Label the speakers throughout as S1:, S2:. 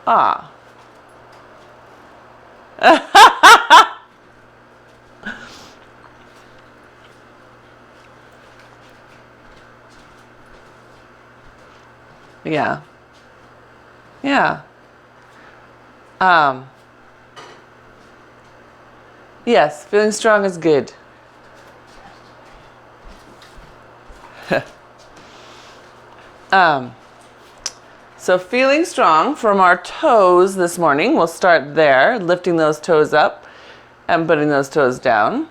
S1: Ah. Yeah. Yeah. Yes, feeling strong is good. So feeling strong from our toes this morning. We'll start there, lifting those toes up and putting those toes down.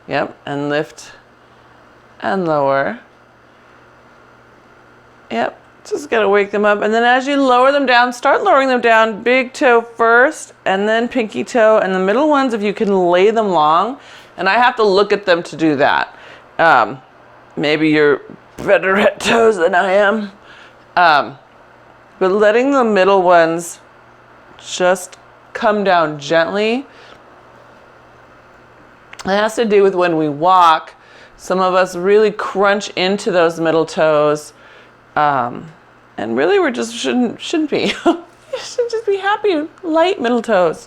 S1: Yep, and lift and lower. Yep, just gotta wake them up. And then as you lower them down, start lowering them down. Big toe first, and then pinky toe. And the middle ones, if you can lay them long. And I have to look at them to do that. Maybe you're better at toes than I am. But letting the middle ones just come down gently. It has to do with when we walk. Some of us really crunch into those middle toes. And really we just shouldn't be. You should just be happy, light middle toes.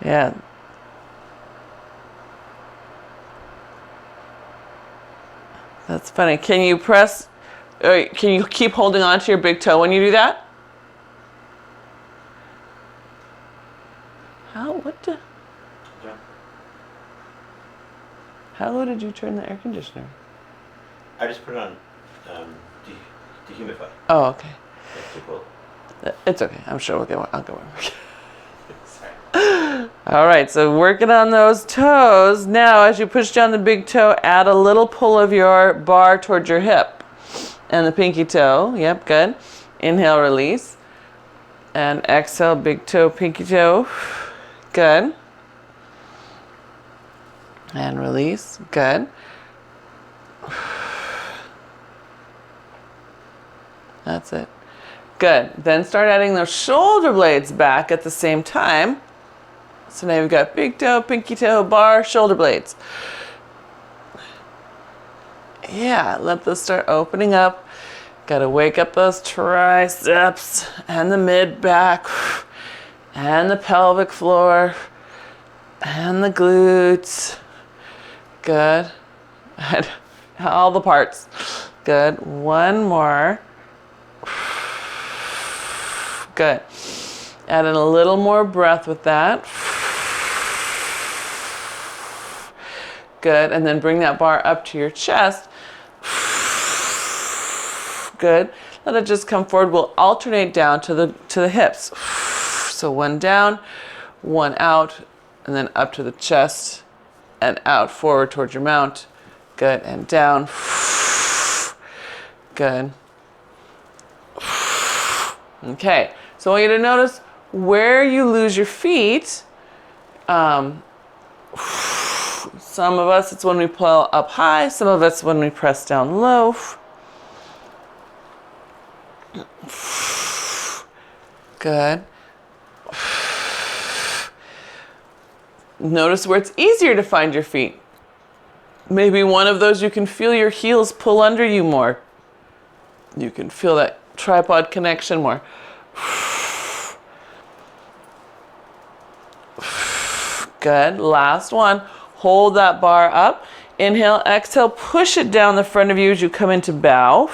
S1: Yeah. That's funny. Can you press, or can you keep holding on to your big toe when you do that?
S2: Yeah.
S1: How low did you turn the air conditioner?
S2: I just put it on dehumidify.
S1: Oh, okay.
S2: It's too cold.
S1: It's okay. I'm sure I'll go over. All right, so working on those toes. Now, as you push down the big toe, add a little pull of your bar towards your hip. And the pinky toe. Yep, good. Inhale, release. And exhale, big toe, pinky toe. Good. And release. Good. That's it. Good. Then start adding those shoulder blades back at the same time. So now you've got big toe, pinky toe, bar, shoulder blades. Yeah, let those start opening up. Gotta wake up those triceps and the mid back and the pelvic floor and the glutes. Good. And all the parts. Good. One more. Good. Add in a little more breath with that. Good. And then bring that bar up to your chest. Good. Let it just come forward. We'll alternate down to the hips. So one down, one out, and then up to the chest and out forward towards your mount. Good. And down. Good. Okay. So I want you to notice where you lose your feet. Some of us, it's when we pull up high. Some of us, when we press down low. Good. Notice where it's easier to find your feet. Maybe one of those you can feel your heels pull under you more. You can feel that tripod connection more. Good. Last one. Hold that bar up. Inhale, exhale, push it down the front of you as you come into bow.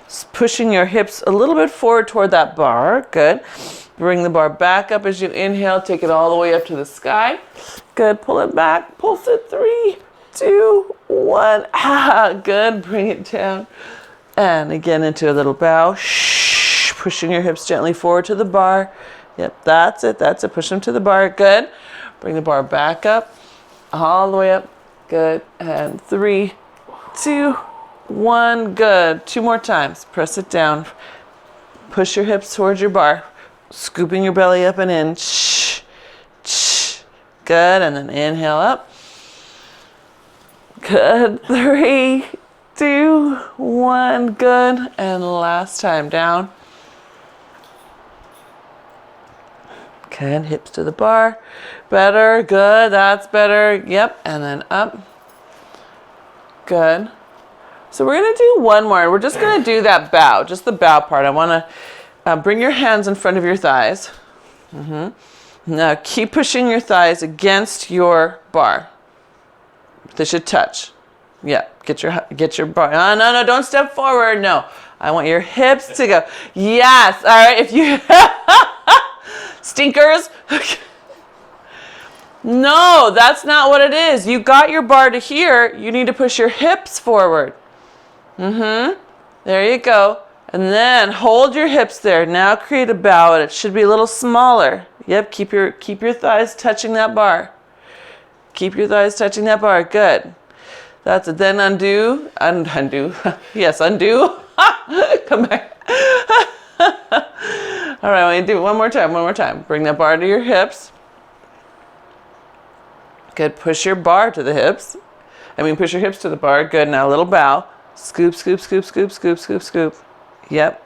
S1: Just pushing your hips a little bit forward toward that bar. Good. Bring the bar back up as you inhale. Take it all the way up to the sky. Good. Pull it back. Pulse it. 3, 2, 1. Ah, good. Bring it down. And again into a little bow. Shh. Pushing your hips gently forward to the bar. Yep, that's it. That's it. Push them to the bar. Good. Bring the bar back up. All the way up. Good. And 3, 2, 1. Good. 2 more times. Press it down. Push your hips towards your bar. Scooping your belly up and in. Shh. Shh. Good. And then inhale up. Good. 3, 2, 1. Good. And last time down. Good. Hips to the bar. Better. Good. That's better. Yep. And then up. Good. So we're going to do one more. We're just going to do that bow, just the bow part. I want to bring your hands in front of your thighs. Now keep pushing your thighs against your bar. They should touch. Yeah, get your bar. No, don't step forward. No, I want your hips to go. Yes. All right. If you stinkers. No, that's not what it is. You got your bar to here. You need to push your hips forward. There you go. And then hold your hips there. Now create a bow, and it should be a little smaller. Yep, keep your thighs touching that bar. Keep your thighs touching that bar. Good. That's it. Then undo. Undo. Yes, undo. Come back. All right, I want you to do it one more time. Bring that bar to your hips. Good. Push your bar to the hips. Push your hips to the bar. Good. Now a little bow. Scoop, scoop, scoop, scoop, scoop, scoop, scoop. Yep.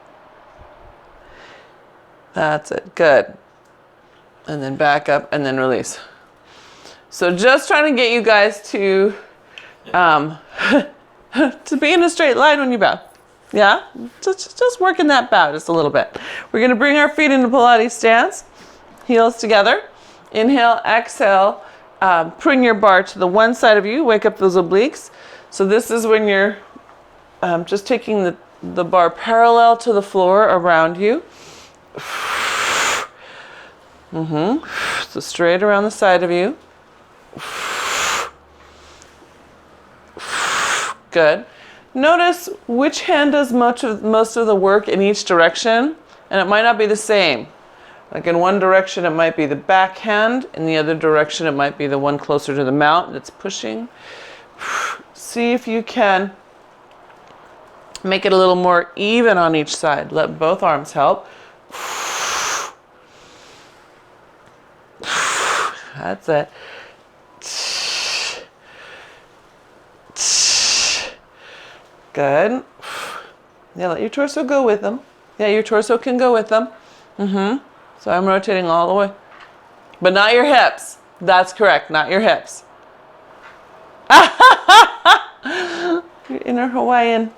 S1: That's it. Good. And then back up and then release. So just trying to get you guys to to be in a straight line when you bow. Yeah? Just working that bow just a little bit. We're going to bring our feet into Pilates stance. Heels together. Inhale, exhale. Bring your bar to the one side of you. Wake up those obliques. So this is when you're just taking the bar parallel to the floor around you. So straight around the side of you. Good. Notice which hand does most of the work in each direction, and it might not be the same. Like in one direction it might be the back hand, in the other direction it might be the one closer to the mount that's pushing. See if you can make it a little more even on each side. Let both arms help. That's it. Good. Yeah, let your torso go with them. Yeah, your torso can go with them. So I'm rotating all the way. But not your hips. That's correct, not your hips. Your inner Hawaiian.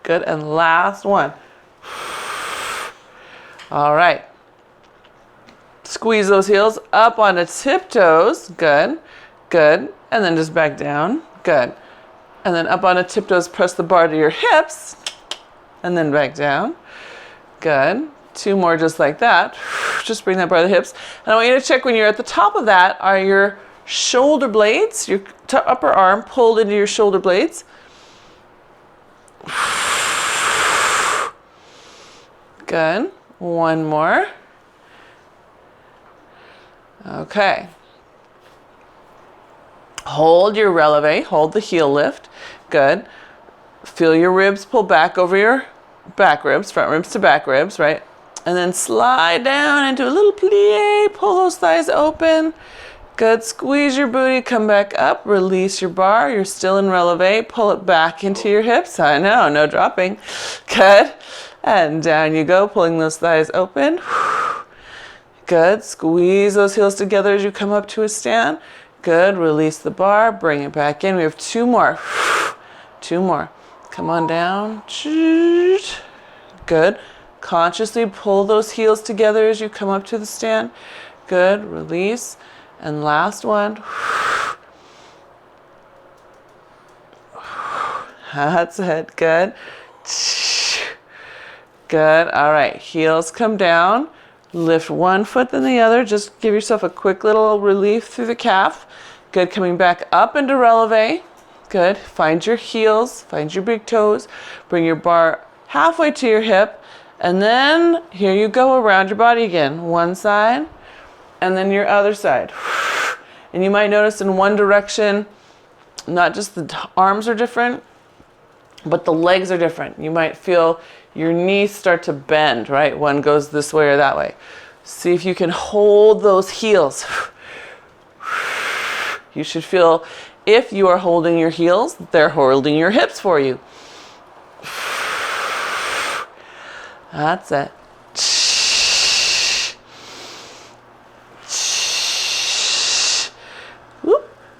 S1: Good, and last one. All right. Squeeze those heels up onto tiptoes. Good, good. And then just back down. Good. And then up onto tiptoes, press the bar to your hips. And then back down. Good. Two more just like that. Just bring that bar to the hips. And I want you to check when you're at the top of that, are your shoulder blades, your upper arm pulled into your shoulder blades. Good. One more. Okay. Hold your releve, hold the heel lift. Good. Feel your ribs pull back over your back ribs, front ribs to back ribs, right? And then slide down into a little plie, pull those thighs open. Good, squeeze your booty, come back up, release your bar. You're still in releve, pull it back into your hips. I know, no dropping. Good. And down you go, pulling those thighs open. Good, squeeze those heels together as you come up to a stand. Good, release the bar, bring it back in. We have two more. Two more. Come on down. Good. Consciously pull those heels together as you come up to the stand. Good, release. And last one. That's it. Good. Good. All right. Heels come down. Lift one foot then the other. Just give yourself a quick little relief through the calf. Good. Coming back up into releve. Good. Find your heels. Find your big toes. Bring your bar halfway to your hip. And then here you go around your body again. One side and then your other side. And you might notice in one direction, not just the arms are different, but the legs are different. You might feel your knees start to bend, right? One goes this way or that way. See if you can hold those heels. You should feel, if you are holding your heels, they're holding your hips for you. That's it.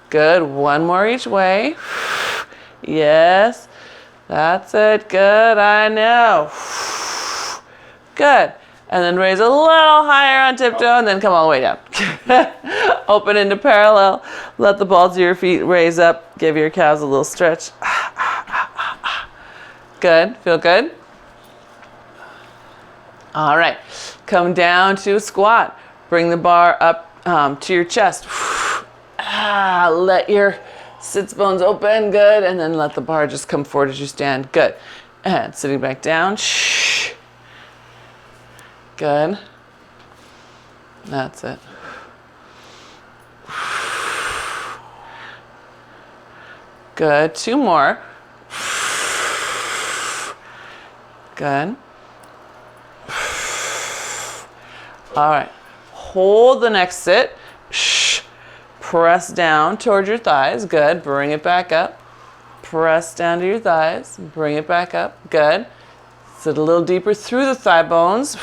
S1: Good. One more each way. Yes. That's it. Good. I know. Good. And then raise a little higher on tiptoe and then come all the way down. Open into parallel. Let the balls of your feet raise up. Give your calves a little stretch. Good. Feel good? All right. Come down to a squat. Bring the bar up to your chest. Let your sits bones open. Good. And then let the bar just come forward as you stand. Good. And sitting back down. Good. That's it. Good. Two more. Good. All right. Hold the next sit. Press down towards your thighs. Good. Bring it back up. Press down to your thighs. Bring it back up. Good. Sit a little deeper through the thigh bones.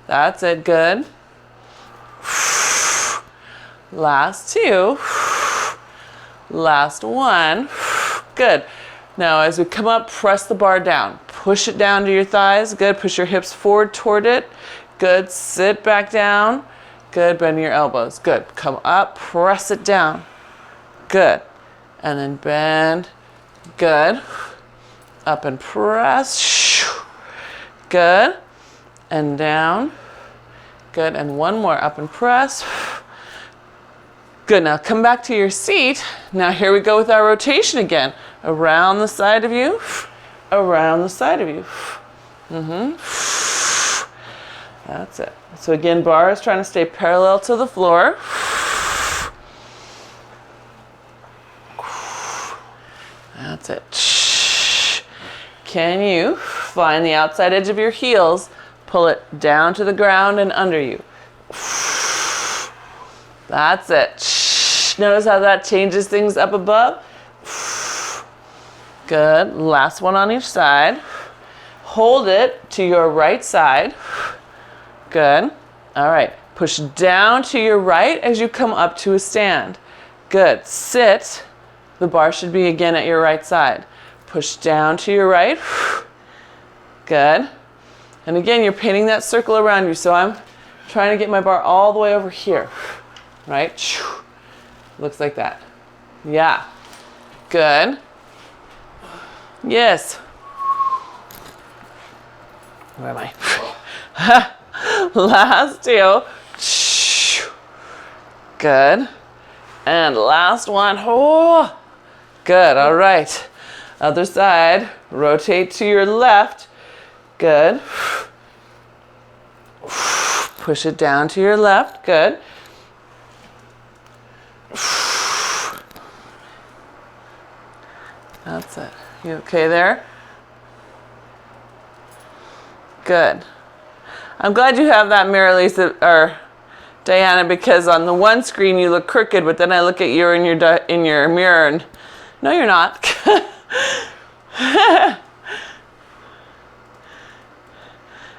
S1: That's it. Good. Last two. Last one. Good. Now as we come up, press the bar down. Push it down to your thighs. Good. Push your hips forward toward it. Good. Sit back down. Good. Bend your elbows. Good. Come up. Press it down. Good. And then bend. Good. Up and press. Good. And down. Good. And one more. Up and press. Good. Now come back to your seat. Now here we go with our rotation again. Around the side of you. Around the side of you. That's it. So again, bar is trying to stay parallel to the floor. That's it. Can you find the outside edge of your heels, pull it down to the ground and under you? That's it. Notice how that changes things up above? Good. Last one on each side. Hold it to your right side. Good. All right. Push down to your right as you come up to a stand. Good. Sit. The bar should be again at your right side. Push down to your right. Good. And again, you're painting that circle around you. So I'm trying to get my bar all the way over here. Right? Looks like that. Yeah. Good. Yes. Where am I? Last two. Good. And last one. Oh, good. All right. Other side. Rotate to your left. Good. Push it down to your left. Good. That's it. You okay there? Good. I'm glad you have that mirror, Lisa, or Diana, because on the one screen you look crooked, but then I look at you in your mirror and no, you're not.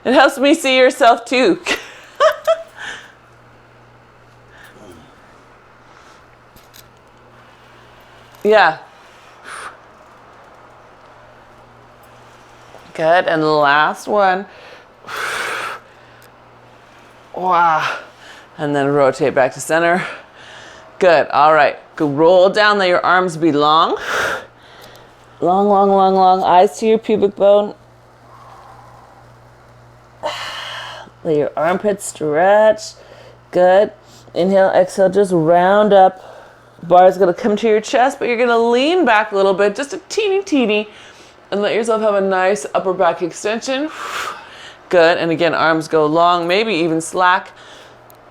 S1: It helps me see yourself too. Yeah. Good. And the last one. Wow. And then rotate back to center. Good. All right. Go roll down. Let your arms be long. Long, long, long, long. Eyes to your pubic bone. Let your armpits stretch. Good. Inhale, exhale, just round up. Bar is going to come to your chest, but you're going to lean back a little bit, just a teeny, and let yourself have a nice upper back extension. Good. And again, arms go long, maybe even slack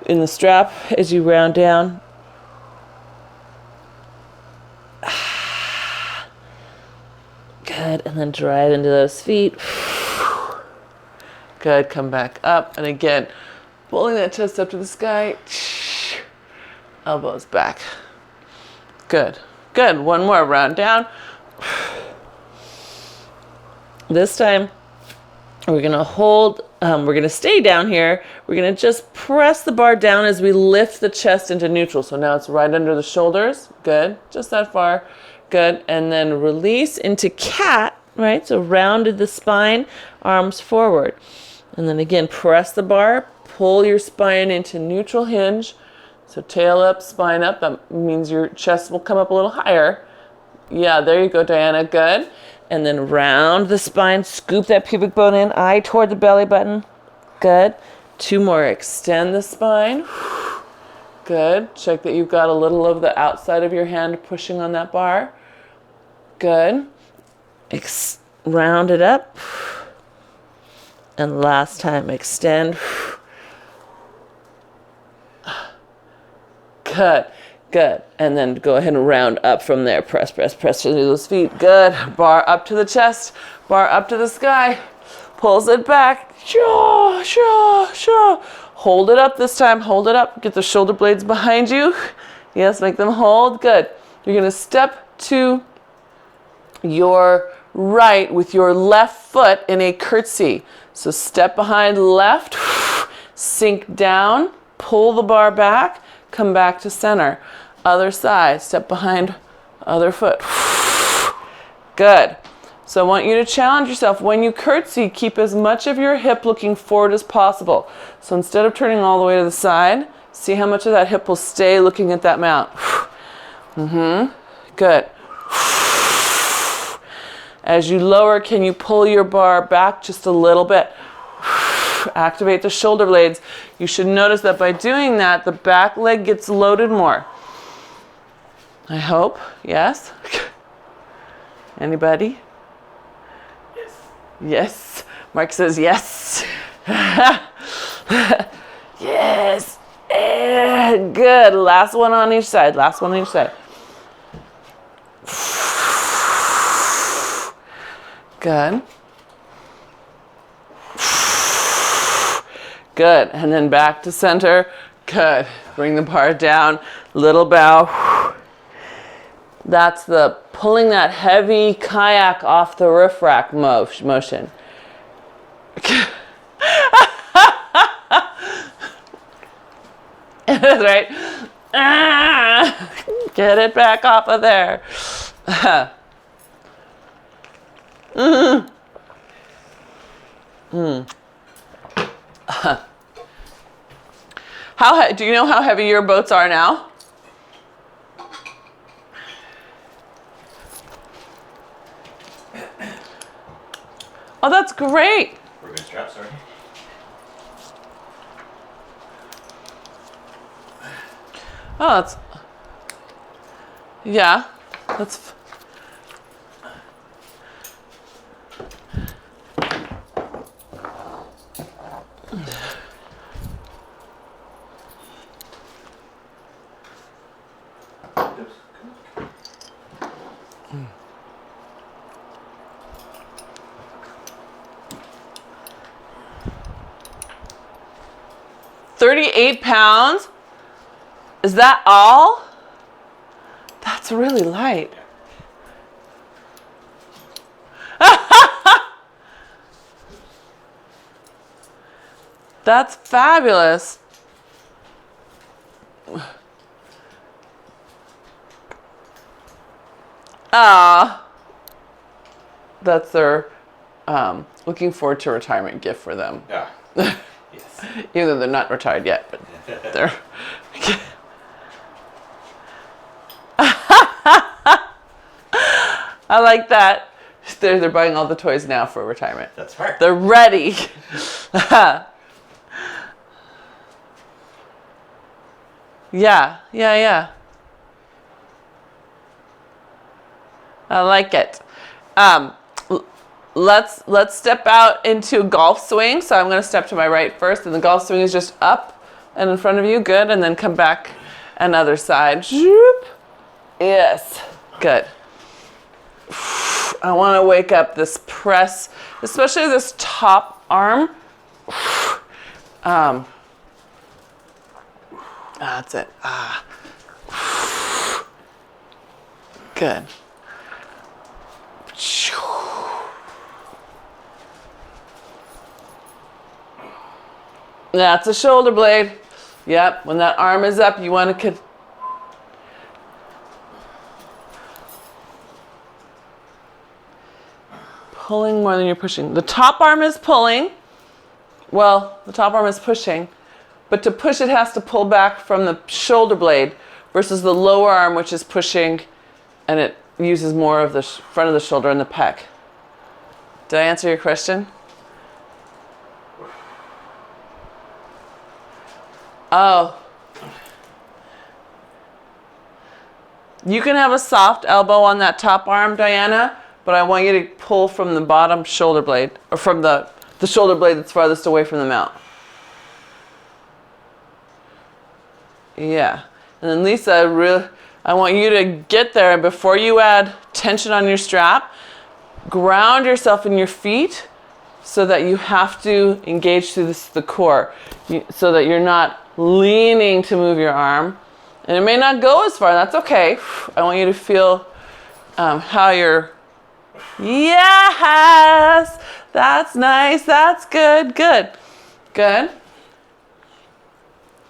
S1: in the strap as you round down. Good. And then drive into those feet. Good. Come back up. And again, pulling that chest up to the sky. Elbows back. Good. Good. One more. Round down. This time, we're going to hold we're going to stay down here. We're going to just press the bar down as we lift the chest into neutral. So now it's right under the shoulders. Good. Just that far. Good. And then release into cat, right? So rounded the spine, arms forward. And then again, press the bar, pull your spine into neutral hinge. So tail up, spine up. That means your chest will come up a little higher. Yeah, there you go, Diana. Good. And then round the spine, scoop that pubic bone in, eye toward the belly button. Good. 2 more. Extend the spine. Good. Check that you've got a little of the outside of your hand pushing on that bar. Good. Round it up. And last time, extend. Good. Good. And then go ahead and round up from there. Press, press, press through those feet. Good. Bar up to the chest. Bar up to the sky. Pulls it back. Shaw, shaw, shaw. Hold it up this time. Hold it up. Get the shoulder blades behind you. Yes, make them hold. Good. You're going to step to your right with your left foot in a curtsy. So step behind left. Sink down. Pull the bar back. Come back to center. Other side. Step behind other foot. Good. So I want you to challenge yourself. When you curtsy, keep as much of your hip looking forward as possible. So instead of turning all the way to the side, see how much of that hip will stay looking at that mount. Good. As you lower, can you pull your bar back just a little bit? Activate the shoulder blades. You should notice that by doing that, the back leg gets loaded more. I hope. Yes? Anybody?
S2: Yes.
S1: Yes. Mark says yes. Yes. Good. Last one on each side. Last one on each side. Good. Good. And then back to center. Good. Bring the bar down. Little bow. That's the pulling that heavy kayak off the roof rack motion. Right? Get it back off of there. Do you know how heavy your boats are now? Oh, that's great.
S2: We're good straps, sorry.
S1: Oh, that's, yeah, that's,
S2: Oops.
S1: 38 pounds? Is that all? That's really light. That's fabulous. That's their looking forward to retirement gift for them.
S2: Yeah. Yes.
S1: Even though they're not retired yet, but they're. I like that. They're buying all the toys now for retirement.
S2: That's right.
S1: They're ready. Yeah. I like it. Let's step out into a golf swing. So I'm going to step to my right first, and the golf swing is just up and in front of you. Good. And then come back another side. Zoop. Yes. Good. I want to wake up this press, especially this top arm. That's it. Good. That's a shoulder blade. Yep, when that arm is up, you want to pulling more than you're pushing. The top arm is pulling. Well, the top arm is pushing, but to push it has to pull back from the shoulder blade versus the lower arm, which is pushing, and it uses more of the front of the shoulder and the pec. Did I answer your question? Oh. You can have a soft elbow on that top arm, Diana, but I want you to pull from the bottom shoulder blade, or from the shoulder blade that's farthest away from the mount. Yeah. And then Lisa, I want you to get there, and before you add tension on your strap, ground yourself in your feet so that you have to engage through the core, so that you're not leaning to move your arm. And it may not go as far, that's okay. I want you to feel how you're, yes, that's nice, that's good, good, good.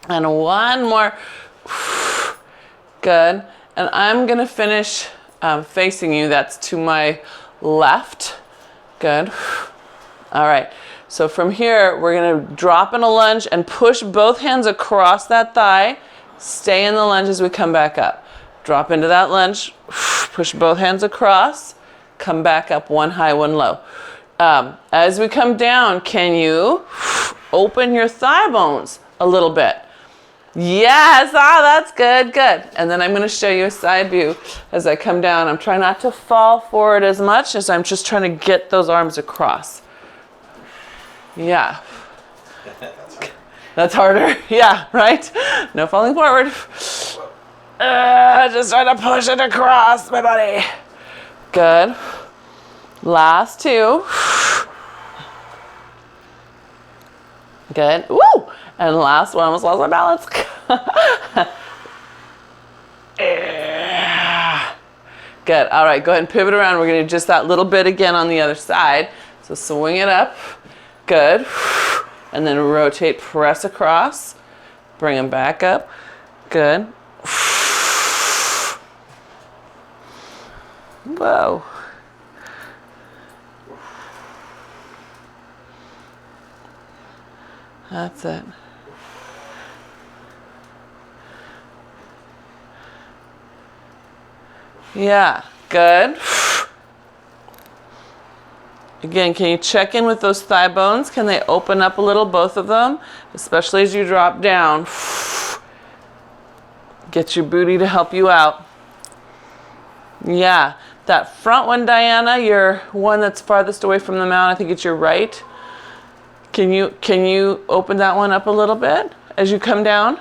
S1: And one more, good. And I'm gonna finish facing you, that's to my left, good. All right, so from here, we're gonna drop in a lunge and push both hands across that thigh. Stay in the lunge as we come back up. Drop into that lunge, push both hands across, come back up, one high, one low. As we come down, can you open your thigh bones a little bit? Yes, that's good, good. And then I'm gonna show you a side view as I come down. I'm trying not to fall forward as much as I'm just trying to get those arms across. Yeah. That's harder. Yeah, right? No falling forward. Just trying to push it across, my buddy. Good. Last two. Good. Woo! And last one, almost lost my balance. Good. All right, go ahead and pivot around. We're going to do just that little bit again on the other side. So swing it up. Good. And then rotate, press across. Bring them back up. Good. Whoa. That's it. Yeah, good. Again, can you check in with those thigh bones? Can they open up a little, both of them? Especially as you drop down. Get your booty to help you out. Yeah, that front one, Diana, your one that's farthest away from the mount, I think it's your right. Can you open that one up a little bit as you come down?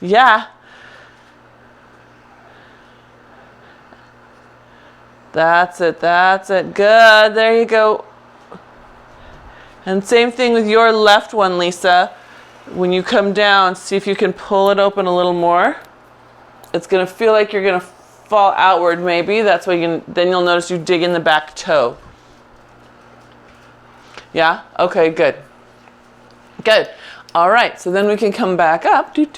S1: Yeah. That's it, that's it. Good, there you go. And same thing with your left one, Lisa. When you come down, see if you can pull it open a little more. It's gonna feel like you're gonna fall outward maybe. That's why then you'll notice you dig in the back toe. Yeah, okay, good. Good. All right, so then we can come back up, and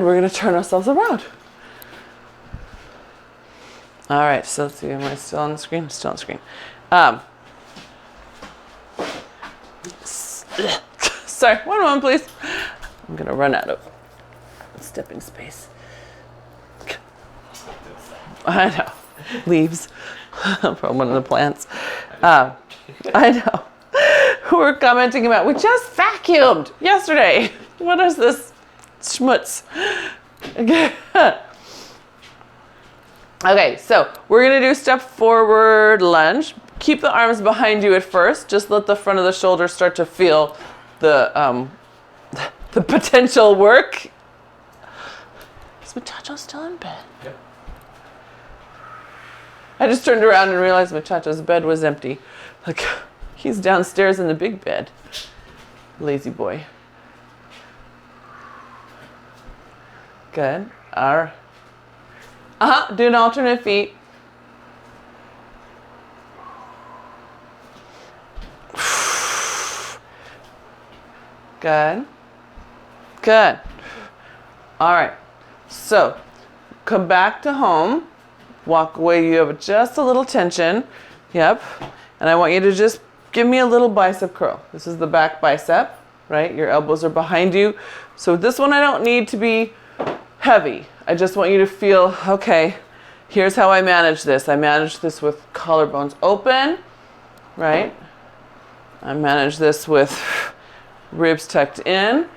S1: we're gonna turn ourselves around. All right, so let's see, am I still on the screen? Still on the screen. Sorry, one moment, please. I'm gonna run out of stepping space. I know, leaves from one of the plants. I know. Who were commenting about, we just vacuumed yesterday. What is this schmutz? Okay, so we're gonna do step forward lunge. Keep the arms behind you at first. Just let the front of the shoulders start to feel the potential work. Is Muchacho still in bed? Yep. I just turned around and realized Muchacho's bed was empty. Like, he's downstairs in the big bed. Lazy boy. Good. All right. Do an alternate feet. Good. Good. All right. So come back to home. Walk away. You have just a little tension. Yep. And I want you to just give me a little bicep curl. This is the back bicep, right? Your elbows are behind you. So this one I don't need to be heavy. I just want you to feel, okay, here's how I manage this. I manage this with collarbones open, right? I manage this with ribs tucked in.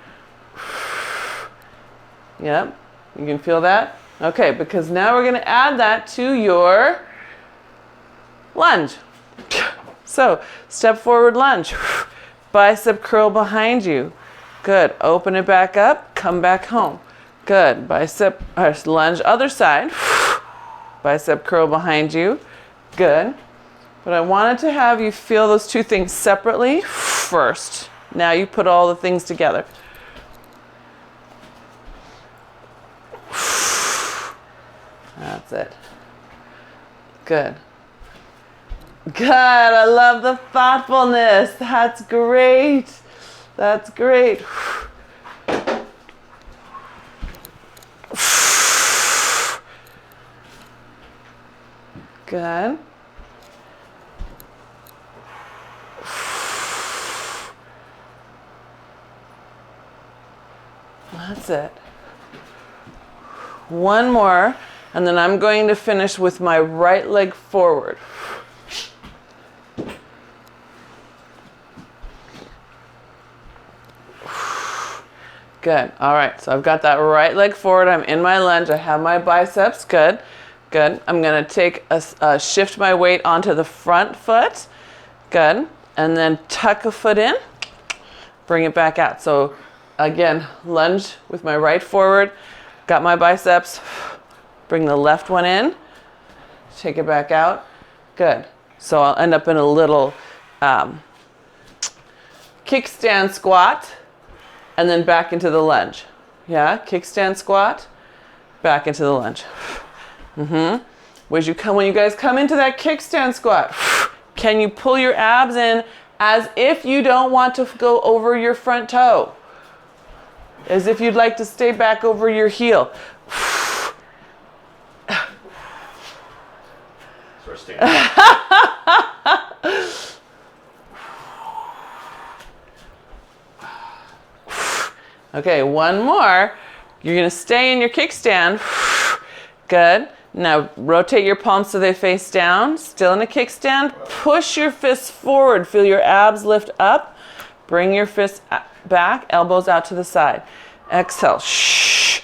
S1: Yep, you can feel that? Okay, because now we're gonna add that to your lunge. So, step forward lunge. Bicep curl behind you. Good, open it back up, come back home. Good, bicep, lunge other side. Bicep curl behind you. Good. But I wanted to have you feel those two things separately first. Now you put all the things together. That's it. Good. Good. I love the thoughtfulness. That's great. That's great. Good. That's it. One more, and then I'm going to finish with my right leg forward. Good. All right, so I've got that right leg forward. I'm in my lunge. I have my biceps. Good. Good. I'm going to take shift my weight onto the front foot. Good. And then tuck a foot in. Bring it back out. So again, lunge with my right forward. Got my biceps. Bring the left one in. Take it back out. Good. So I'll end up in a little kickstand squat. And then back into the lunge. Yeah, kickstand squat, back into the lunge. When you guys come into that kickstand squat, can you pull your abs in as if you don't want to go over your front toe? As if you'd like to stay back over your heel.
S2: So we're staying.
S1: Okay, one more. You're gonna stay in your kickstand. Good. Now rotate your palms so they face down. Still in a kickstand. Push your fists forward. Feel your abs lift up. Bring your fists back, elbows out to the side. Exhale. Shh.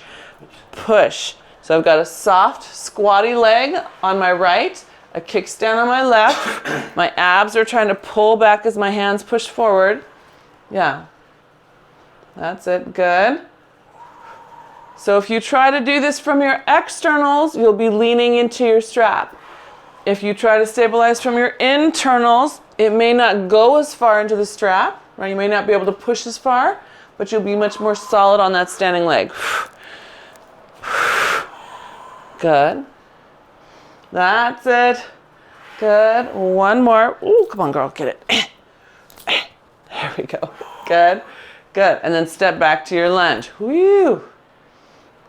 S1: Push. So I've got a soft, squatty leg on my right, a kickstand on my left. My abs are trying to pull back as my hands push forward. Yeah. That's it. Good. So if you try to do this from your externals, you'll be leaning into your strap. If you try to stabilize from your internals, it may not go as far into the strap, right? You may not be able to push as far, but you'll be much more solid on that standing leg. Good. That's it. Good. One more. Ooh, come on, girl. Get it. There we go. Good. Good. And then step back to your lunge. Woo.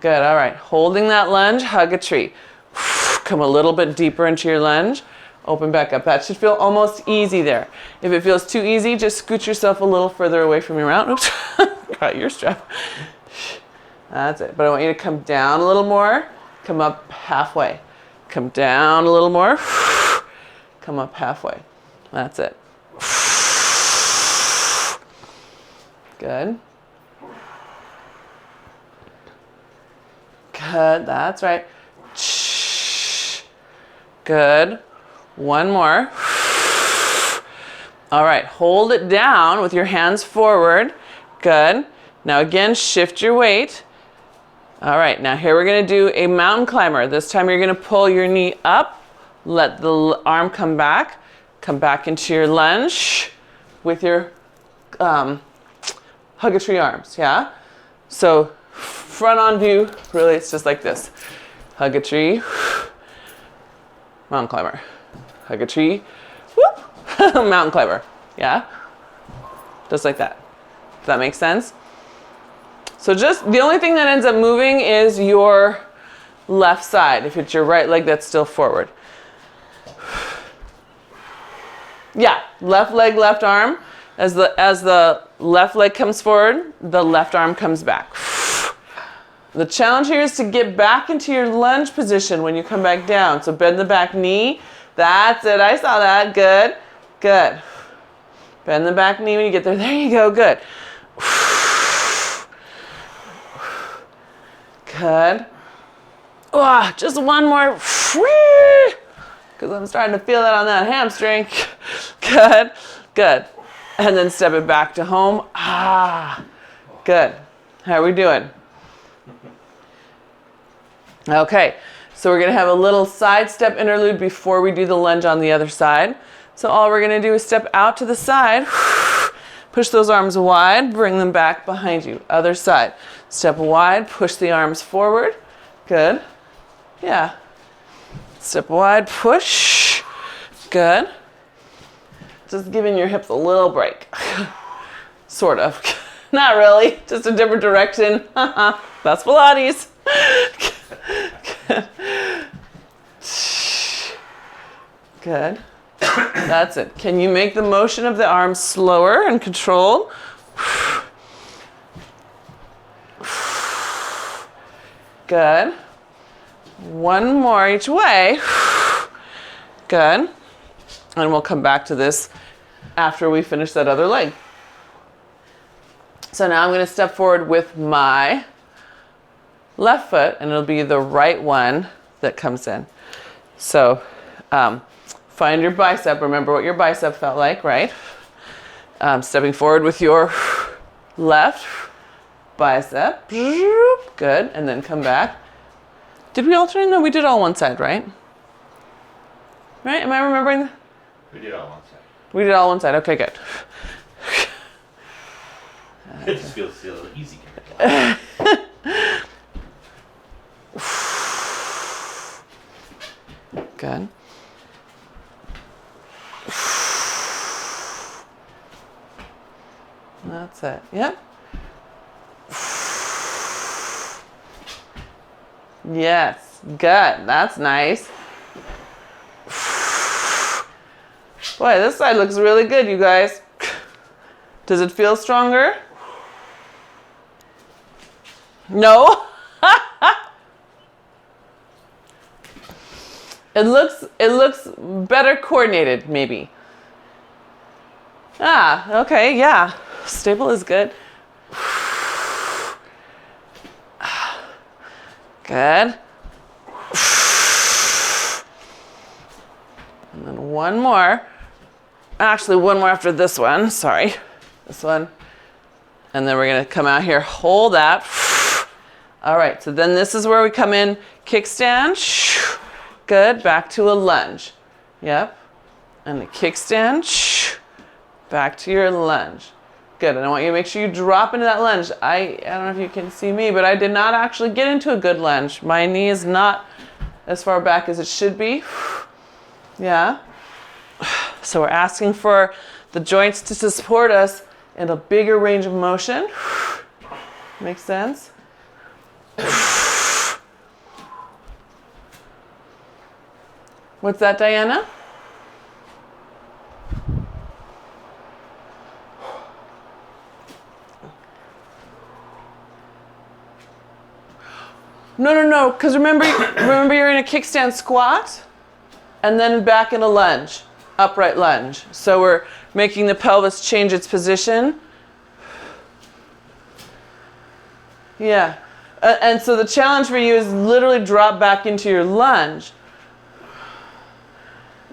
S1: Good. All right. Holding that lunge, hug a tree. Come a little bit deeper into your lunge. Open back up. That should feel almost easy there. If it feels too easy, just scoot yourself a little further away from your mount. Oops. Got your strap. That's it. But I want you to come down a little more. Come up halfway. Come down a little more. Come up halfway. That's it. Good. Good. That's right. Good. One more. All right. Hold it down with your hands forward. Good. Now again, shift your weight. All right. Now here we're going to do a mountain climber. This time you're going to pull your knee up. Let the arm come back. Come back into your lunge with your hug a tree arms, yeah? So front on view, really it's just like this. Hug a tree, mountain climber. Hug a tree, whoop, mountain climber, yeah? Just like that. Does that make sense? So just the only thing that ends up moving is your left side. If it's your right leg, that's still forward. Yeah, left leg, left arm. As the left leg comes forward, the left arm comes back. The challenge here is to get back into your lunge position when you come back down. So bend the back knee. That's it. I saw that. Good. Good. Bend the back knee when you get there. There you go. Good. Good. Oh, just one more. Because I'm starting to feel that on that hamstring. Good. Good. And then step it back to home. Ah. Good. How are we doing? Okay. So we're going to have a little side step interlude before we do the lunge on the other side. So all we're going to do is step out to the side. Push those arms wide, bring them back behind you. Other side. Step wide, push the arms forward. Good. Yeah. Step wide, push. Good. Just giving your hips a little break. Sort of. Not really, just a different direction. That's Pilates. Good. That's it. Can you make the motion of the arms slower and controlled? Good. One more each way. Good. And we'll come back to this after we finish that other leg. So now I'm going to step forward with my left foot, and it'll be the right one that comes in. So find your bicep. Remember what your bicep felt like, right? Stepping forward with your left bicep. Good. And then come back. Did we alternate? No, we did all one side, right? Right? Am I remembering?
S2: We did all one side.
S1: We did all one side. Okay, good.
S2: It just feels a little easy.
S1: Good. That's it. Yep. Yes. Good. That's nice. Boy, this side looks really good, you guys. Does it feel stronger? No? It looks better coordinated, maybe. Ah, okay, yeah. Stable is good. Good. And then one more. Actually, one more after this one. Sorry. This one. And then we're going to come out here. Hold that. All right. So then this is where we come in. Kickstand. Good. Back to a lunge. Yep. And a kickstand. Back to your lunge. Good. And I want you to make sure you drop into that lunge. I don't know if you can see me, but I did not actually get into a good lunge. My knee is not as far back as it should be. Yeah. So we're asking for the joints to support us in a bigger range of motion. Makes sense? What's that, Diana? No, because remember you're in a kickstand squat and then back in a lunge, upright lunge. So we're making the pelvis change its position. Yeah. And so the challenge for you is literally drop back into your lunge.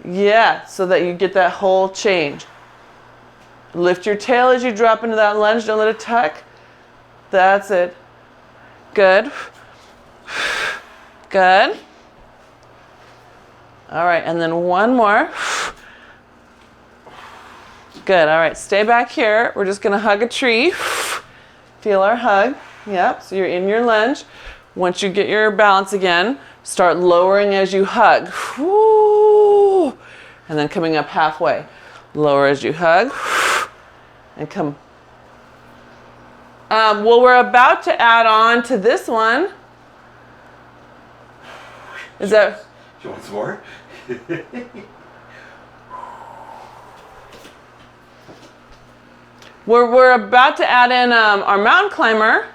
S1: Yeah, so that you get that whole change. Lift your tail as you drop into that lunge. Don't let it tuck. That's it. Good. Good. All right, and then one more. Good. All right, stay back here. We're just going to hug a tree. Feel our hug. Yep, so you're in your lunge. Once you get your balance again, start lowering as you hug. Woo. And then coming up halfway. Lower as you hug. And come. Well, we're about to add on to this one. Is that?
S2: Do you want some more?
S1: We're about to add in our mountain climber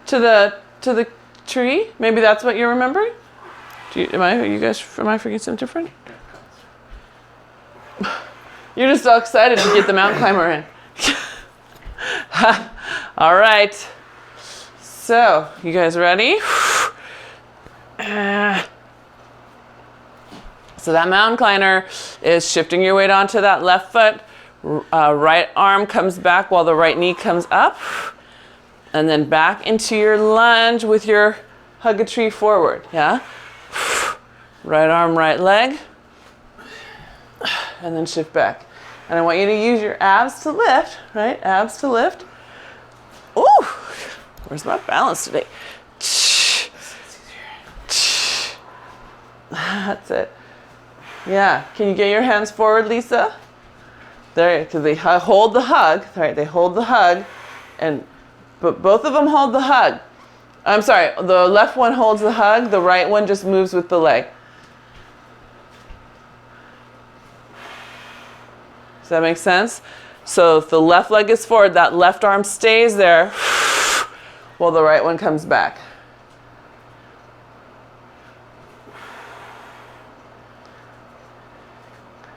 S1: to the tree. Maybe that's what you're remembering. Am I forgetting something different? You're just all excited to get the mountain climber in. All right. So, you guys ready? So that mountain climber is shifting your weight onto that left foot. Right arm comes back while the right knee comes up. And then back into your lunge with your hug a tree forward. Yeah? Right arm, right leg. And then shift back. And I want you to use your abs to lift, right? Abs to lift. Ooh, where's my balance today? That's it. Yeah, can you get your hands forward, Lisa? There, because they hold the hug. Right, they hold the hug, but both of them hold the hug. I'm sorry, the left one holds the hug, the right one just moves with the leg. Does that make sense? So if the left leg is forward, that left arm stays there while the right one comes back.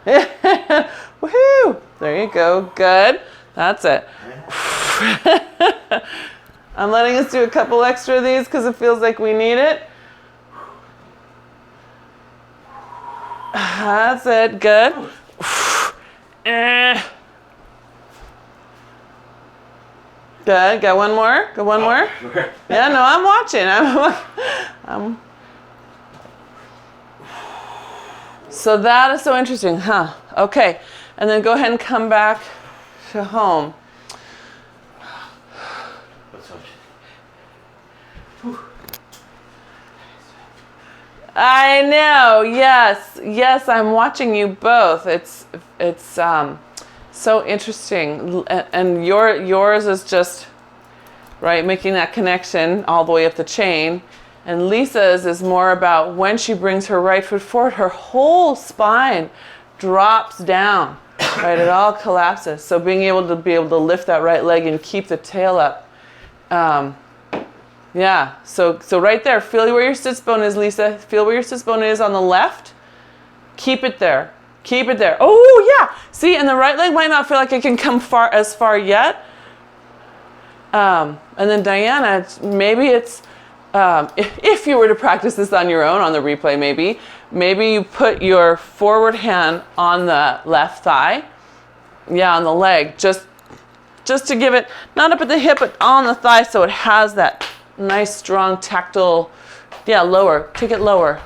S1: Woohoo! There you go. Good. That's it. I'm letting us do a couple extra of these because it feels like we need it. That's it. Good. Good. Got one more? Got one more? Yeah, no, I'm watching. So that is so interesting, huh? Okay. And then go ahead and come back to home. I know. Yes, I'm watching you both. It's so interesting, and yours is just right making that connection all the way up the chain, and Lisa's is more about when she brings her right foot forward, her whole spine drops down, right? It all collapses. So being able to lift that right leg and keep the tail up. Yeah, so right there, feel where your sits bone is, Lisa. Feel where your sits bone is on the left. Keep it there. Keep it there. Oh, yeah. See, and the right leg might not feel like it can come as far yet. And then Diana, maybe it's, if you were to practice this on your own, on the replay maybe you put your forward hand on the left thigh. Yeah, on the leg. Just to give it, not up at the hip, but on the thigh so it has that nice, strong, tactile, yeah, lower. Take it lower.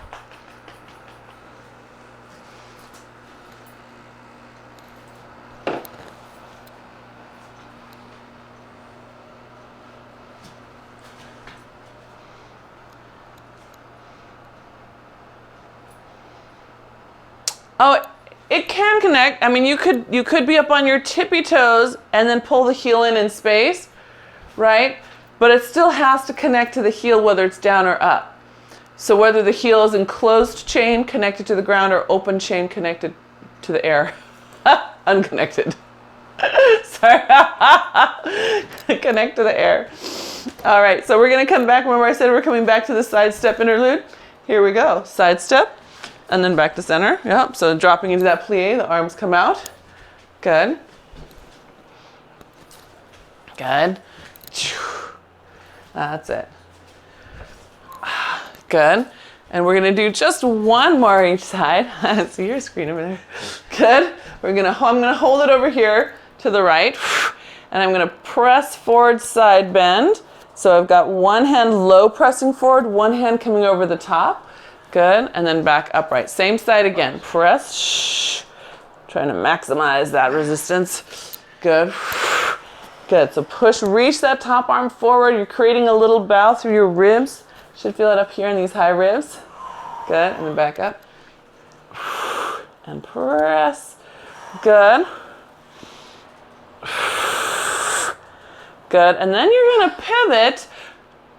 S1: Oh, it can connect. I mean, you could be up on your tippy toes and then pull the heel in space, right? But it still has to connect to the heel whether it's down or up. So whether the heel is in closed chain connected to the ground or open chain connected to the air. Unconnected. Sorry. Connect to the air. All right, so we're going to come back. Remember I said we're coming back to the side step interlude? Here we go. Side step. And then back to center. Yep. So dropping into that plie, the arms come out. Good. Good. That's it. Good. And we're going to do just one more each side. I see your screen over there. Good. I'm going to hold it over here to the right. And I'm going to press forward side bend. So I've got one hand low pressing forward, one hand coming over the top. Good. And then back upright. Same side again. Press. Trying to maximize that resistance. Good. Good. So push, reach that top arm forward. You're creating a little bow through your ribs. Should feel it up here in these high ribs. Good. And then back up. And press. Good. Good. And then you're going to pivot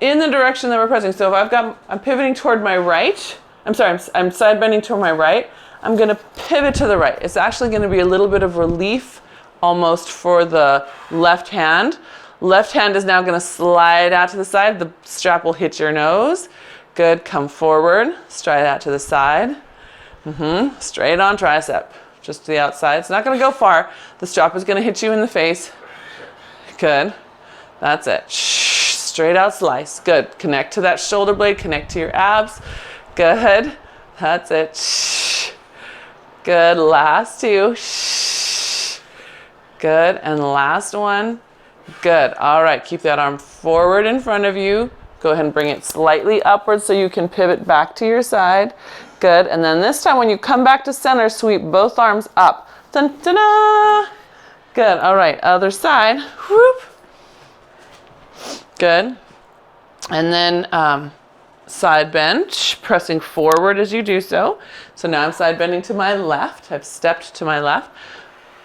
S1: in the direction that we're pressing. So if I'm pivoting toward my right. I'm sorry, I'm side bending toward my right. I'm going to pivot to the right. It's actually going to be a little bit of relief almost for the left hand. Left hand is now going to slide out to the side. The strap will hit your nose. Good. Come forward. Stride out to the side. Straight on tricep. Just to the outside. It's not going to go far. The strap is going to hit you in the face. Good. That's it. Straight out slice. Good. Connect to that shoulder blade. Connect to your abs. Good. That's it. Good. Last two. Good. And last one. Good. All right. Keep that arm forward in front of you. Go ahead and bring it slightly upward so you can pivot back to your side. Good. And then this time when you come back to center, sweep both arms up. Dun, dun, dun. Good. All right. Other side. Whoop. Good. And then side bend, pressing forward as you do so. So now I'm side bending to my left. I've stepped to my left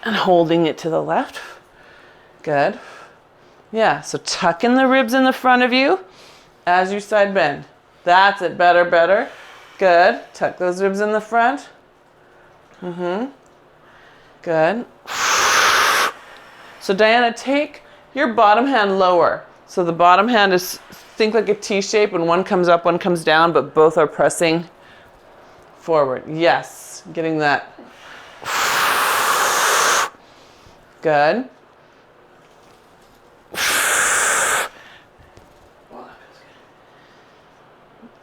S1: and holding it to the left. Good. Yeah. So tuck in the ribs in the front of you as you side bend. That's it. Better, better. Good. Tuck those ribs in the front. Good. So Diana, take your bottom hand lower. So the bottom hand is, think like a T shape, and one comes up, one comes down, but both are pressing forward. Yes. Getting that. Good.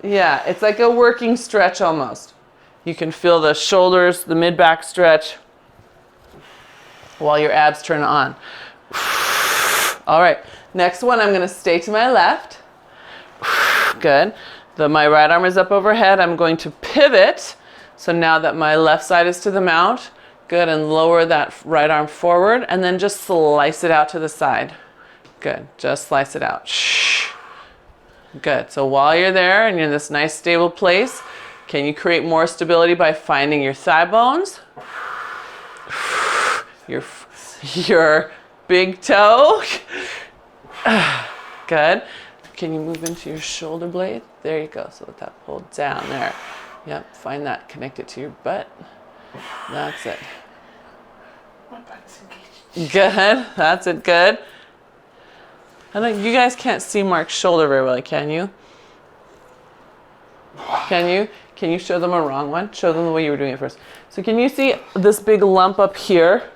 S1: Yeah, it's like a working stretch almost. You can feel the shoulders, the mid-back stretch while your abs turn on. All right, next one, I'm going to stay to my left. Good. My right arm is up overhead. I'm going to pivot. So now that my left side is to the mount, good, and lower that right arm forward, and then just slice it out to the side. Good, just slice it out. Good. So while you're there and you're in this nice stable place, can you create more stability by finding your thigh bones, your big toe? Good. Can you move into your shoulder blade? There you go. So let that pull down there. Yep. Find that. Connect it to your butt. That's it.
S3: My butt's engaged.
S1: Good. That's it. Good. I know you guys can't see Mark's shoulder very well, can you? Can you? Can you show them a wrong one? Show them the way you were doing it first. So can you see this big lump up here?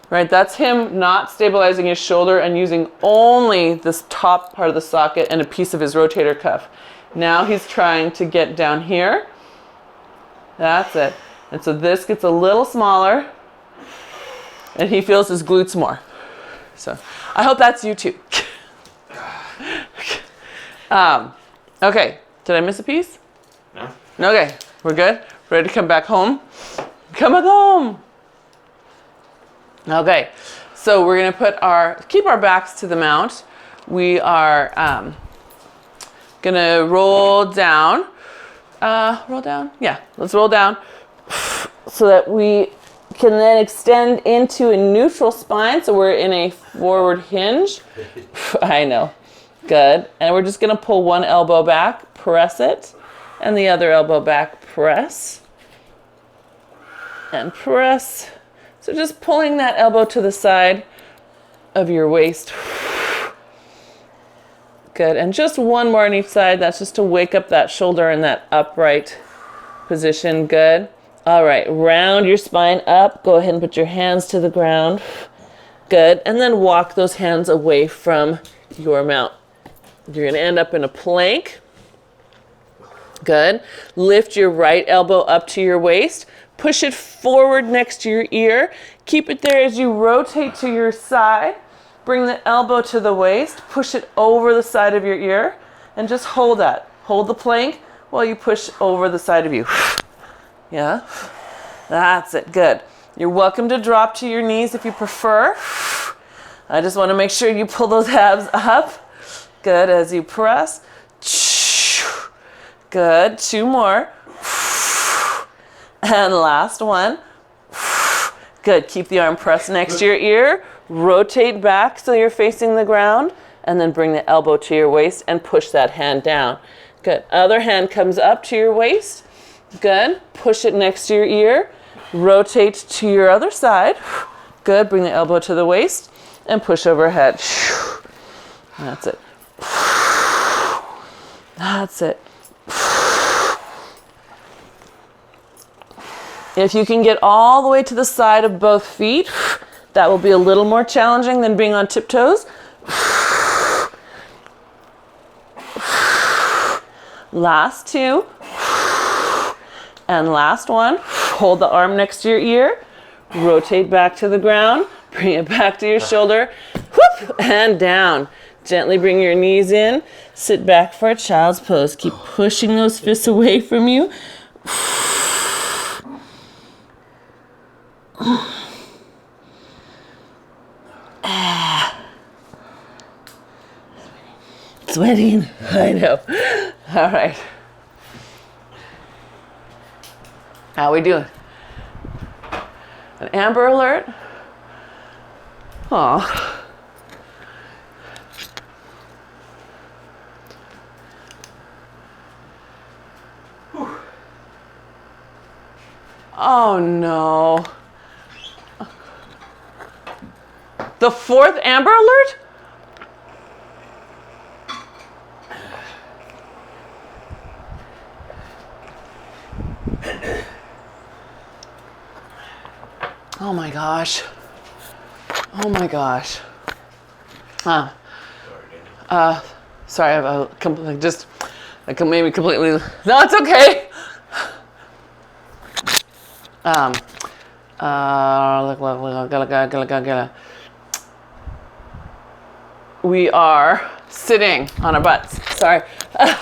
S1: Right, that's him not stabilizing his shoulder and using only this top part of the socket and a piece of his rotator cuff. Now he's trying to get down here. That's it. And so this gets a little smaller and he feels his glutes more. So I hope that's you too. Okay, did I miss a piece?
S2: No.
S1: Okay, we're good? Ready to come back home? Come back home! Okay, so we're gonna keep our backs to the mount. We are gonna roll down. Yeah, let's roll down so that we can then extend into a neutral spine. So we're in a forward hinge. I know. Good. And we're just going to pull one elbow back, press it, and the other elbow back, press, and press. So just pulling that elbow to the side of your waist. Good. And just one more on each side. That's just to wake up that shoulder in that upright position. Good. All right. Round your spine up. Go ahead and put your hands to the ground. Good. And then walk those hands away from your mount. You're going to end up in a plank. Good. Lift your right elbow up to your waist. Push it forward next to your ear. Keep it there as you rotate to your side. Bring the elbow to the waist. Push it over the side of your ear. And just hold that. Hold the plank while you push over the side of you. Yeah. That's it. Good. You're welcome to drop to your knees if you prefer. I just want to make sure you pull those abs up. Good, as you press. Good, two more. And last one. Good, keep the arm pressed next to your ear. Rotate back so you're facing the ground. and then bring the elbow to your waist and push that hand down. Good. Other hand comes up to your waist. Good. Push it next to your ear. Rotate to your other side. Good. Bring the elbow to the waist and push overhead. That's it. That's it. If you can get all the way to the side of both feet, that will be a little more challenging than being on tiptoes. Last two. And last one. Hold the arm next to your ear. Rotate back to the ground. Bring it back to your shoulder. Whoop, and down. Gently bring your knees in. Sit back for a child's pose. Keep pushing those fists away from you. Sweating. I know. All right. How we doing? An Amber Alert? Aw. Oh no. The fourth Amber Alert? Oh my gosh. Oh my gosh. Sorry, I've just made me completely. No, it's okay. We are sitting on our butts. Sorry. I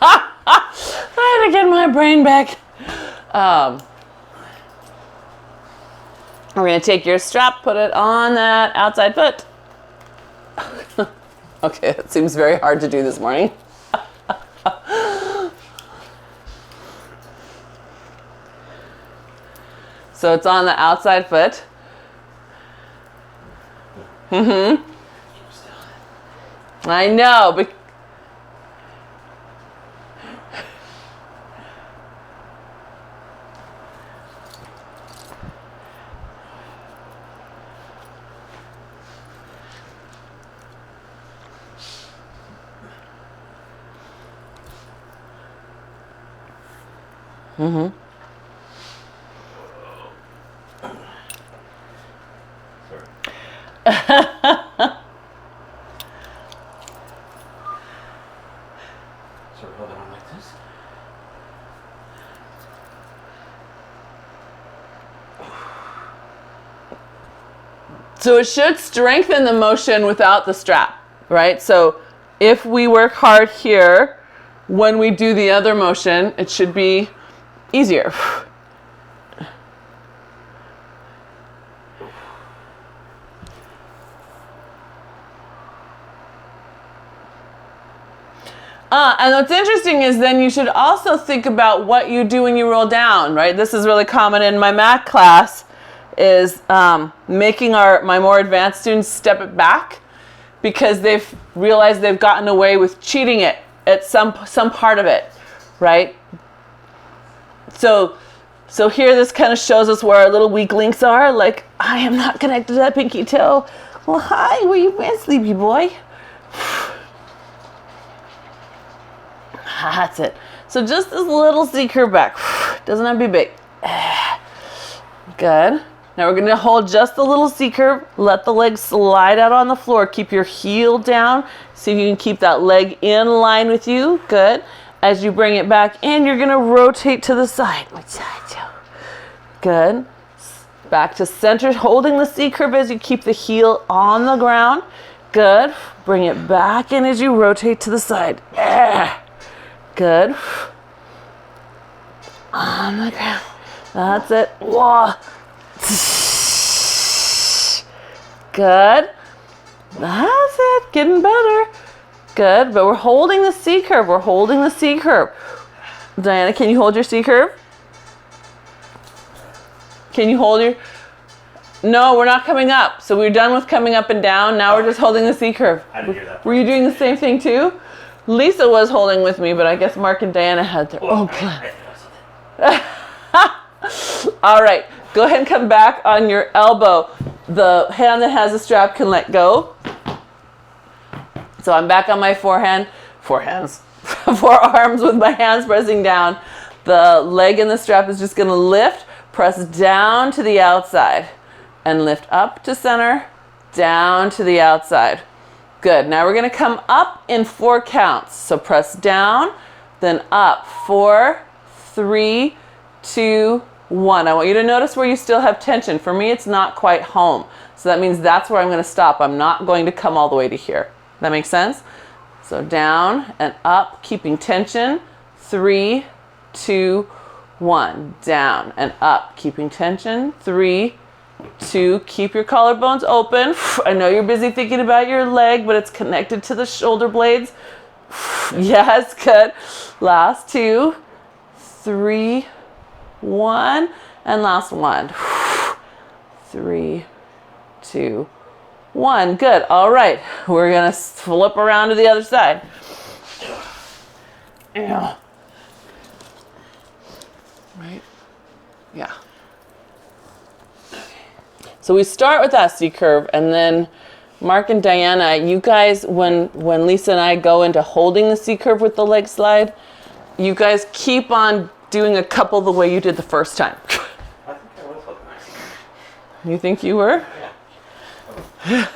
S1: had to get my brain back. We're going to take your strap, put it on that outside foot. Okay, that seems very hard to do this morning. So it's on the outside foot. Mm-hmm. I know, but mm-hmm.
S2: So hold it on like this.
S1: So it should strengthen the motion without the strap, right? So if we work hard here, when we do the other motion, it should be easier. And what's interesting is then you should also think about what you do when you roll down, right? This is really common in my math class, is making my more advanced students step it back because they've realized they've gotten away with cheating it at some part of it, right? So here this kind of shows us where our little weak links are, like, I am not connected to that pinky toe. Well, hi, where you been, sleepy boy? That's it. So just this little C curve back. Doesn't have to be big. Good. Now we're going to hold just the little C curve. Let the leg slide out on the floor. Keep your heel down. See if you can keep that leg in line with you. Good. As you bring it back in, you're going to rotate to the side. Good. Back to center, holding the C curve as you keep the heel on the ground. Good. Bring it back in as you rotate to the side. Good. On the ground. That's it. Whoa. Good. That's it. Getting better. Good. But we're holding the C curve. We're holding the C curve. Diana, can you hold your C curve? Can you hold your... No, we're not coming up. So we're done with coming up and down. Now we're just holding the C curve.
S2: I didn't hear that.
S1: Were you doing the same thing too? Lisa was holding with me, but I guess Mark and Diana had their own plan. All right, go ahead and come back on your elbow. The hand that has the strap can let go. So I'm back on my forearms with my hands pressing down. The leg in the strap is just gonna lift, press down to the outside, and lift up to center, down to the outside. Good, now we're gonna come up in 4 counts. So press down, then up, 4, 3, 2, 1. I want you to notice where you still have tension. For me, it's not quite home. So that means that's where I'm gonna stop. I'm not going to come all the way to here. That makes sense? So down and up, keeping tension. 3, 2, 1. Down and up, keeping tension. 3, 2, keep your collarbones open. I know you're busy thinking about your leg, but it's connected to the shoulder blades. Yes, good. Last 2, 3, 1, and last 1. 3, 2, 1. Good. All right. We're going to flip around to the other side. Yeah. Right? Yeah. So we start with that C curve, and then Mark and Diana, you guys, when Lisa and I go into holding the C curve with the leg slide, you guys keep on doing a couple the way you did the first time.
S2: I think I was holding my C curve.
S1: You think you were?
S2: Yeah.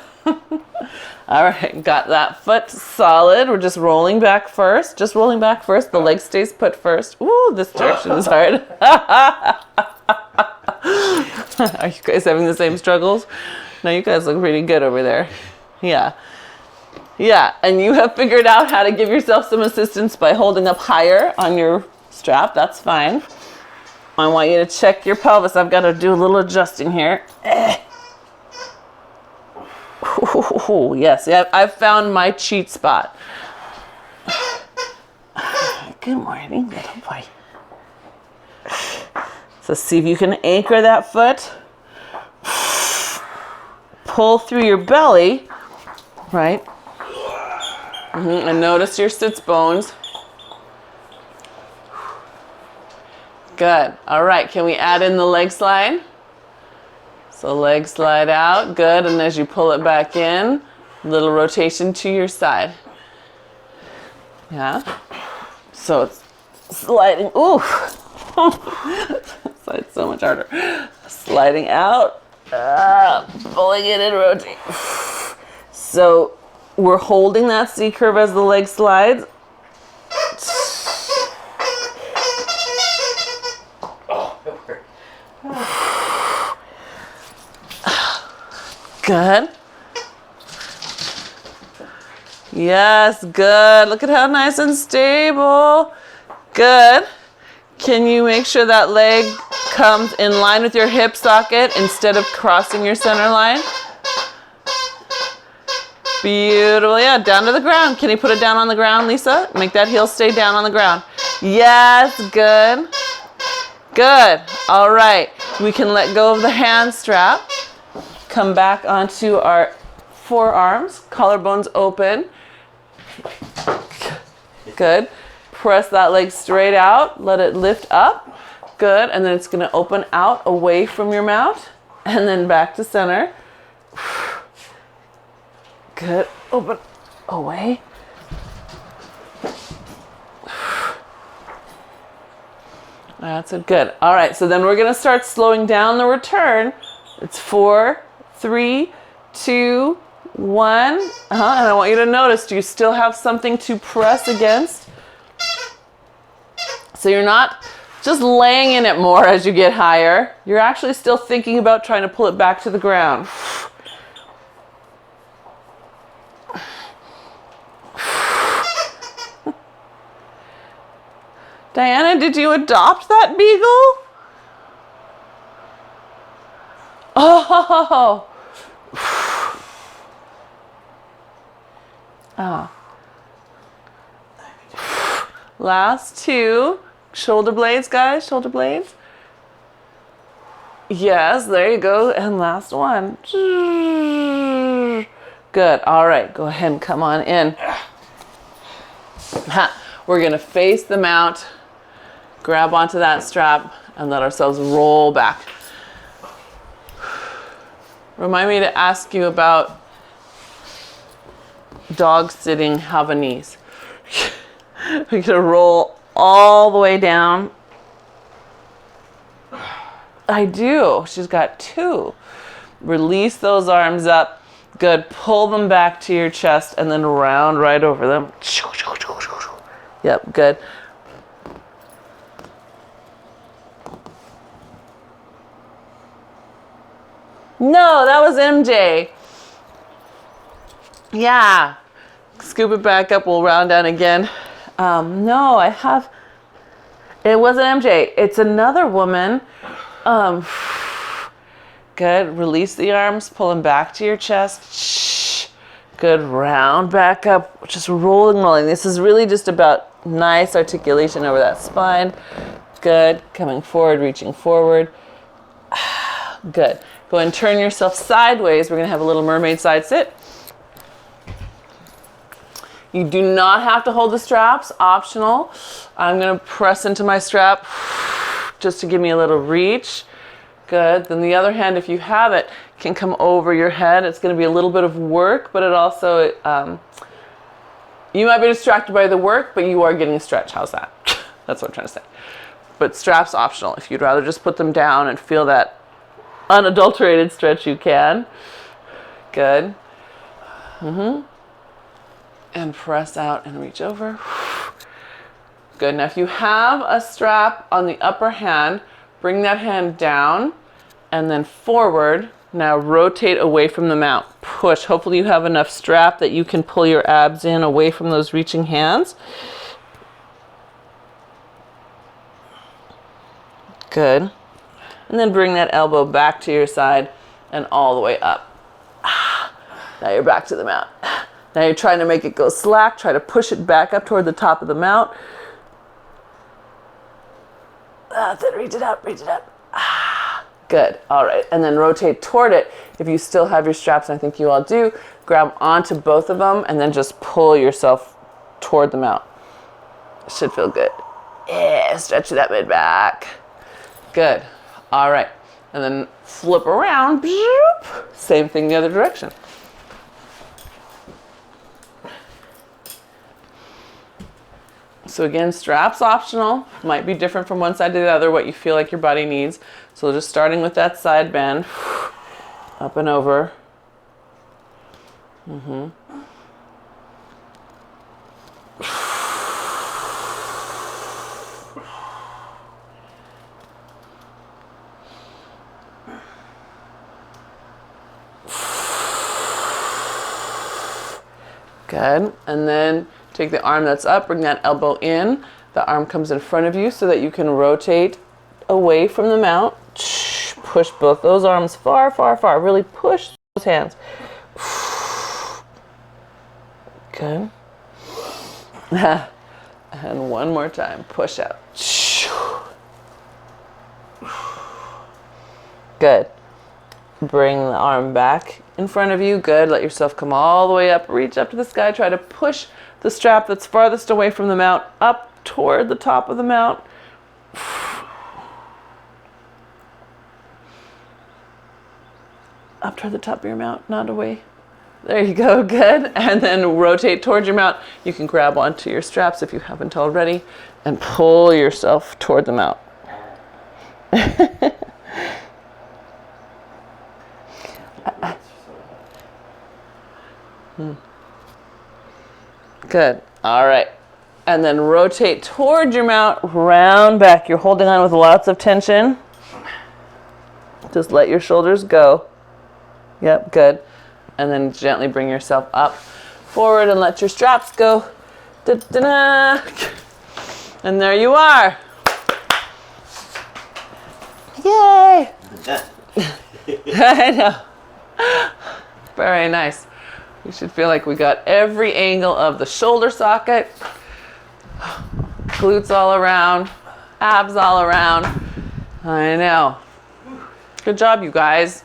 S1: All right, got that foot solid. We're just rolling back first. Just rolling back first. The leg stays put first. Ooh, this direction is hard. Are you guys having the same struggles? No, you guys look pretty good over there. Yeah. Yeah, and you have figured out how to give yourself some assistance by holding up higher on your strap. That's fine. I want you to check your pelvis. I've got to do a little adjusting here. Ooh, yes, I've found my cheat spot. Good morning, little boy. So see if you can anchor that foot. Pull through your belly, right? And notice your sits bones. Good. All right, can we add in the leg slide? So leg slide out, good, and as you pull it back in, little rotation to your side. Yeah. So it's sliding, ooh. Slide's so much harder. Sliding out, pulling it in, rotate. So we're holding that C curve as the leg slides.
S2: Oh, it worked.
S1: Good. Yes, good. Look at how nice and stable. Good. Can you make sure that leg comes in line with your hip socket instead of crossing your center line? Beautiful. Yeah, down to the ground. Can you put it down on the ground, Lisa? Make that heel stay down on the ground. Yes, good. Good. All right. We can let go of the hand strap. Come back onto our forearms, collarbones open. Good. Press that leg straight out. Let it lift up. Good. And then it's going to open out away from your mouth. And then back to center. Good. Open away. That's a good. All right. So then we're going to start slowing down the return. It's 4, 3, 2, 1. And I want you to notice, do you still have something to press against? So you're not just laying in it more as you get higher. You're actually still thinking about trying to pull it back to the ground. Diana, did you adopt that beagle? Oh. Oh. Last 2. Shoulder blades, guys. Shoulder blades. Yes, there you go. And last one. Good. All right, go ahead and come on in. We're gonna face the mount, grab onto that strap, and let ourselves roll back. Remind me to ask you about dog sitting Havanese. We're gonna roll all the way down. I do. She's got 2. Release those arms up. Good. Pull them back to your chest and then round right over them. Yep, good. No, that was MJ. Yeah. Scoop it back up. We'll round down again. No, I have. It wasn't MJ. It's another woman. Good. Release the arms. Pull them back to your chest. Good. Round back up. Just rolling. This is really just about nice articulation over that spine. Good. Coming forward, reaching forward. Good. Go and turn yourself sideways. We're going to have a little mermaid side sit. You do not have to hold the straps, optional. I'm going to press into my strap just to give me a little reach. Good. Then the other hand, if you have it, can come over your head. It's going to be a little bit of work, but it also, you might be distracted by the work, but you are getting a stretch. How's that? That's what I'm trying to say. But straps optional. If you'd rather just put them down and feel that unadulterated stretch, you can. Good. And press out and reach over. Good. Now if you have a strap on the upper hand, bring that hand down and then forward. Now rotate away from the mount. Push. Hopefully you have enough strap that you can pull your abs in away from those reaching hands. Good. And then bring that elbow back to your side and all the way up. Now you're back to the mount. Now you're trying to make it go slack. Try to push it back up toward the top of the mount. Then reach it up, reach it up. Good. All right. And then rotate toward it. If you still have your straps, and I think you all do, grab onto both of them and then just pull yourself toward the mount. It should feel good. Yeah, stretch that mid back. Good. All right. And then flip around. Same thing the other direction. So again, straps optional. Might be different from one side to the other, what you feel like your body needs. So just starting with that side bend. Up and over. Good. And then take the arm that's up, bring that elbow in. The arm comes in front of you so that you can rotate away from the mount. Push both those arms far, far, far. Really push those hands. Good. And one more time. Push out. Good. Bring the arm back in front of you. Good. Let yourself come all the way up. Reach up to the sky. Try to push the strap that's farthest away from the mount up toward the top of the mount. Up toward the top of your mount, not away. There you go. Good. And then rotate towards your mount. You can grab onto your straps if you haven't already and pull yourself toward the mount. Good. All right. And then rotate toward your mount, round back. You're holding on with lots of tension. Just let your shoulders go. Yep, good. And then gently bring yourself up forward and let your straps go. Da-da-da. And there you are. Yay! I know. Very nice. You should feel like we got every angle of the shoulder socket, glutes all around, abs all around. I know. Good job, you guys.